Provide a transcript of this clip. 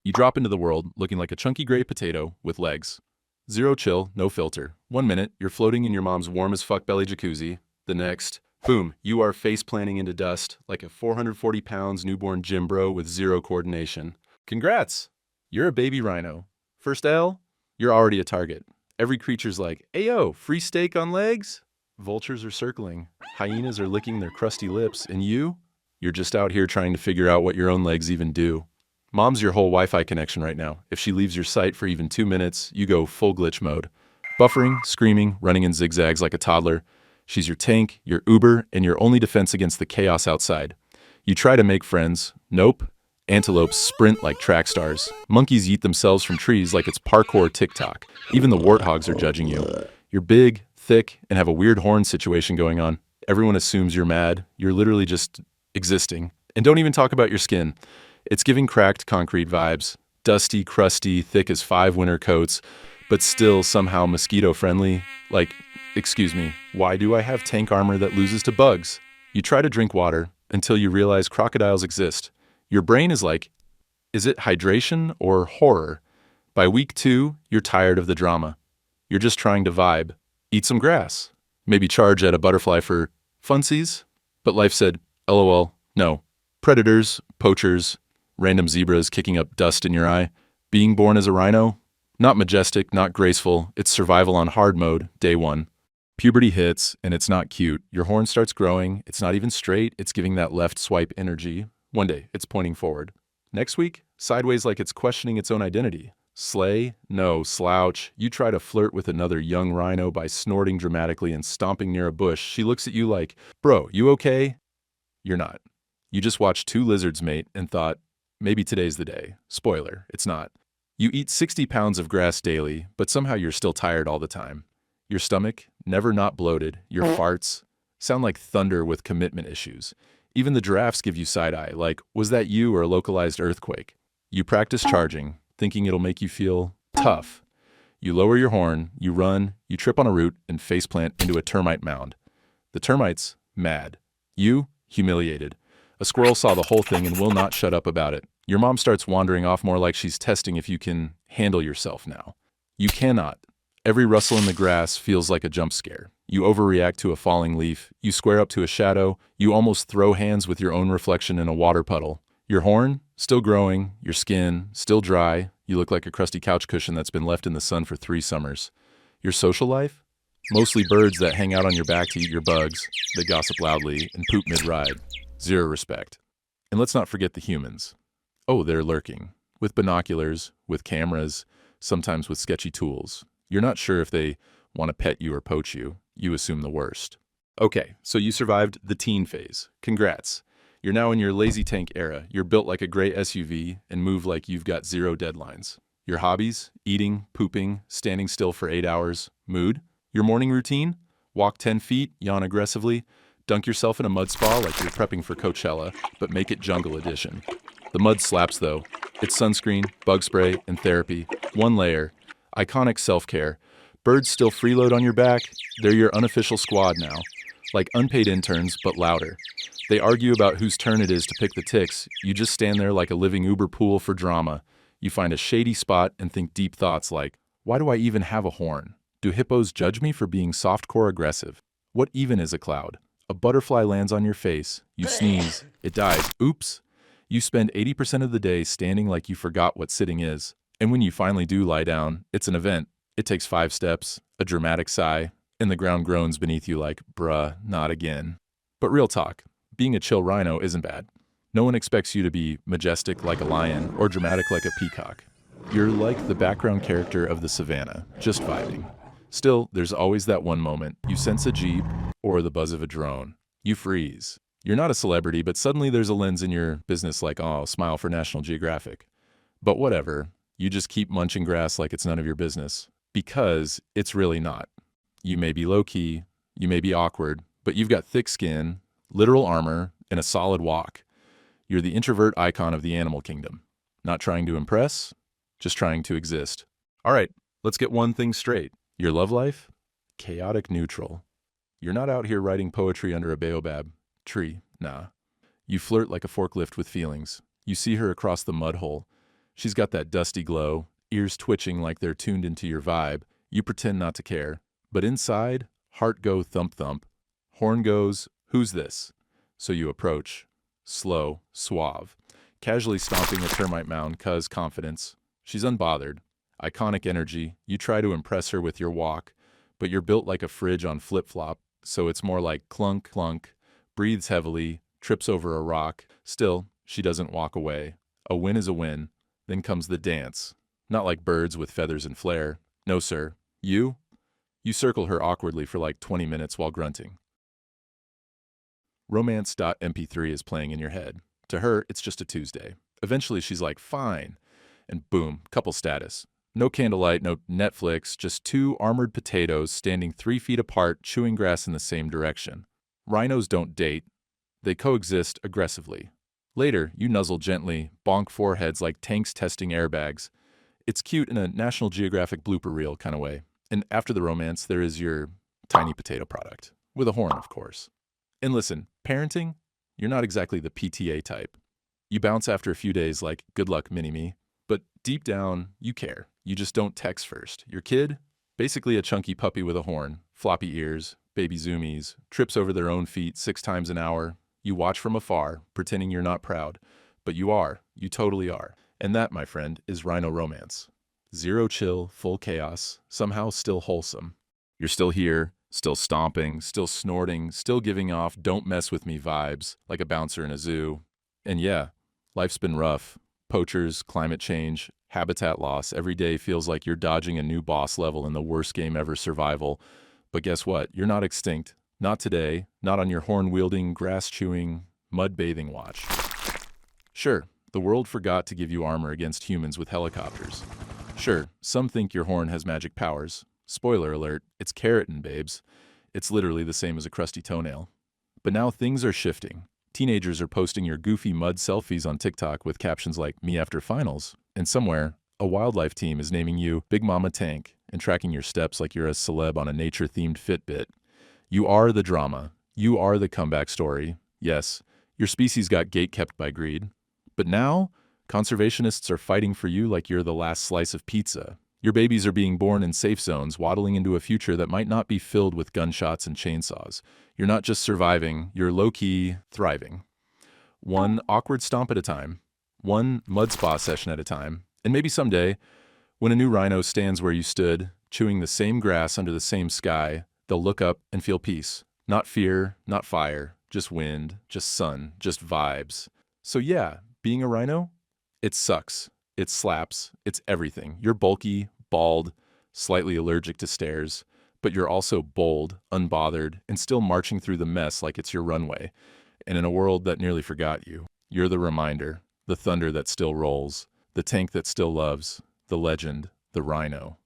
You drop into the world looking like a chunky gray potato with legs. Zero chill, no filter. 1 minute, you're floating in your mom's warm as fuck belly jacuzzi. The next, boom, you are face planting into dust like a 440 pounds newborn gym bro with zero coordination. Congrats! You're a baby rhino. First L, you're already a target. Every creature's like, ayo, free steak on legs? Vultures are circling. Hyenas are licking their crusty lips. And you're just out here trying to figure out what your own legs even do. Mom's your whole Wi-Fi connection right now. If she leaves your sight for even 2 minutes, you go full glitch mode. Buffering, screaming, running in zigzags like a toddler. She's your tank, your Uber, and your only defense against the chaos outside. You try to make friends. Nope. Antelopes sprint like track stars. Monkeys eat themselves from trees like it's parkour TikTok. Even the warthogs are judging you. You're big, thick, and have a weird horn situation going on. Everyone assumes you're mad. You're literally just existing. And don't even talk about your skin. It's giving cracked concrete vibes. Dusty, crusty, thick as 5 winter coats, but still somehow mosquito-friendly. Like, excuse me, why do I have tank armor that loses to bugs? You try to drink water until you realize crocodiles exist. Your brain is like, is it hydration or horror? By week 2, you're tired of the drama. You're just trying to vibe. Eat some grass. Maybe charge at a butterfly for funsies. But life said, LOL, no. Predators, poachers, random zebras kicking up dust in your eye. Being born as a rhino? Not majestic, not graceful. It's survival on hard mode, day 1. Puberty hits, and it's not cute. Your horn starts growing. It's not even straight. It's giving that left swipe energy. One day, it's pointing forward. Next week, sideways like it's questioning its own identity. Slay? No, slouch. You try to flirt with another young rhino by snorting dramatically and stomping near a bush. She looks at you like, bro, you okay? You're not. You just watched 2 lizards mate and thought, maybe today's the day. Spoiler, it's not. You eat 60 pounds of grass daily, but somehow you're still tired all the time. Your stomach, never not bloated. Your farts sound like thunder with commitment issues. Even the giraffes give you side-eye, like, was that you or a localized earthquake? You practice charging, thinking it'll make you feel tough. You lower your horn, you run, you trip on a root, and faceplant into a termite mound. The termites, mad. You, humiliated. A squirrel saw the whole thing and will not shut up about it. Your mom starts wandering off more like she's testing if you can handle yourself now. You cannot. Every rustle in the grass feels like a jump scare. You overreact to a falling leaf. You square up to a shadow. You almost throw hands with your own reflection in a water puddle. Your horn, still growing. Your skin, still dry. You look like a crusty couch cushion that's been left in the sun for 3 summers. Your social life? Mostly birds that hang out on your back to eat your bugs. They gossip loudly and poop mid-ride. Zero respect. And let's not forget the humans. Oh, they're lurking. With binoculars, with cameras, sometimes with sketchy tools. You're not sure if they want to pet you or poach you. You assume the worst. Okay, so you survived the teen phase. Congrats. You're now in your lazy tank era. You're built like a gray SUV and move like you've got 0 deadlines. Your hobbies? Eating, pooping, standing still for 8 hours. Mood? Your morning routine? Walk 10 feet, yawn aggressively, dunk yourself in a mud spa like you're prepping for Coachella, but make it jungle edition. The mud slaps though. It's sunscreen, bug spray, and therapy. 1 layer. Iconic self-care. Birds still freeload on your back. They're your unofficial squad now. Like unpaid interns, but louder. They argue about whose turn it is to pick the ticks. You just stand there like a living Uber pool for drama. You find a shady spot and think deep thoughts like, why do I even have a horn? Do hippos judge me for being softcore aggressive? What even is a cloud? A butterfly lands on your face. You sneeze. It dies. Oops. You spend 80% of the day standing like you forgot what sitting is. And when you finally do lie down, it's an event. It takes 5 steps, a dramatic sigh, and the ground groans beneath you like, bruh, not again. But real talk, being a chill rhino isn't bad. No one expects you to be majestic like a lion or dramatic like a peacock. You're like the background character of the savannah, just vibing. Still, there's always that one moment. You sense a jeep or the buzz of a drone. You freeze. You're not a celebrity, but suddenly there's a lens in your business like, oh, smile for National Geographic. But whatever. You just keep munching grass like it's none of your business. Because it's really not. You may be low-key, you may be awkward, but you've got thick skin, literal armor, and a solid walk. You're the introvert icon of the animal kingdom. Not trying to impress, just trying to exist. All right, let's get one thing straight. Your love life? Chaotic neutral. You're not out here writing poetry under a baobab tree, nah. You flirt like a forklift with feelings. You see her across the mud hole. She's got that dusty glow, ears twitching like they're tuned into your vibe. You pretend not to care. But inside, heart go thump thump. Horn goes, who's this? So you approach. Slow, suave. Casually stomping a termite mound, cuz confidence. She's unbothered. Iconic energy. You try to impress her with your walk, but you're built like a fridge on flip-flop, so it's more like clunk, clunk. Breathes heavily, trips over a rock. Still, she doesn't walk away. A win is a win. Then comes the dance. Not like birds with feathers and flair. No, sir. You circle her awkwardly for like 20 minutes while grunting. Romance.mp3 is playing in your head. To her, it's just a Tuesday. Eventually, she's like, fine. And boom, couple status. No candlelight, no Netflix, just two armored potatoes standing 3 feet apart, chewing grass in the same direction. Rhinos don't date. They coexist aggressively. Later, you nuzzle gently, bonk foreheads like tanks testing airbags. It's cute in a National Geographic blooper reel kind of way. And after the romance, there is your tiny potato product. With a horn, of course. And listen, parenting, you're not exactly the PTA type. You bounce after a few days like, good luck, mini-me. But deep down, you care. You just don't text first. Your kid? Basically a chunky puppy with a horn, floppy ears, baby zoomies, trips over their own feet 6 times an hour. You watch from afar, pretending you're not proud. But you are. You totally are. And that, my friend, is Rhino romance. Zero chill, full chaos, somehow still wholesome. You're still here, still stomping, still snorting, still giving off don't mess with me vibes, like a bouncer in a zoo. And yeah, life's been rough. Poachers, climate change, habitat loss. Every day feels like you're dodging a new boss level in the worst game ever, survival. But guess what? You're not extinct. Not today. Not on your horn-wielding, grass-chewing, mud-bathing watch. Sure, the world forgot to give you armor against humans with helicopters. Sure, some think your horn has magic powers. Spoiler alert, it's keratin, babes. It's literally the same as a crusty toenail. But now things are shifting. Teenagers are posting your goofy mud selfies on TikTok with captions like, me after finals. And somewhere, a wildlife team is naming you Big Mama Tank and tracking your steps like you're a celeb on a nature-themed Fitbit. You are the drama. You are the comeback story. Yes, your species got gatekept by greed. But now, conservationists are fighting for you like you're the last slice of pizza. Your babies are being born in safe zones, waddling into a future that might not be filled with gunshots and chainsaws. You're not just surviving, you're low-key thriving. One awkward stomp at a time, one mud spa session at a time, and maybe someday, when a new rhino stands where you stood, chewing the same grass under the same sky, they'll look up and feel peace. Not fear, not fire, just wind, just sun, just vibes. So yeah, being a rhino, it sucks. It slaps. It's everything. You're bulky, bald, slightly allergic to stairs, but you're also bold, unbothered, and still marching through the mess like it's your runway. And in a world that nearly forgot you, you're the reminder, the thunder that still rolls, the tank that still loves, the legend, the rhino.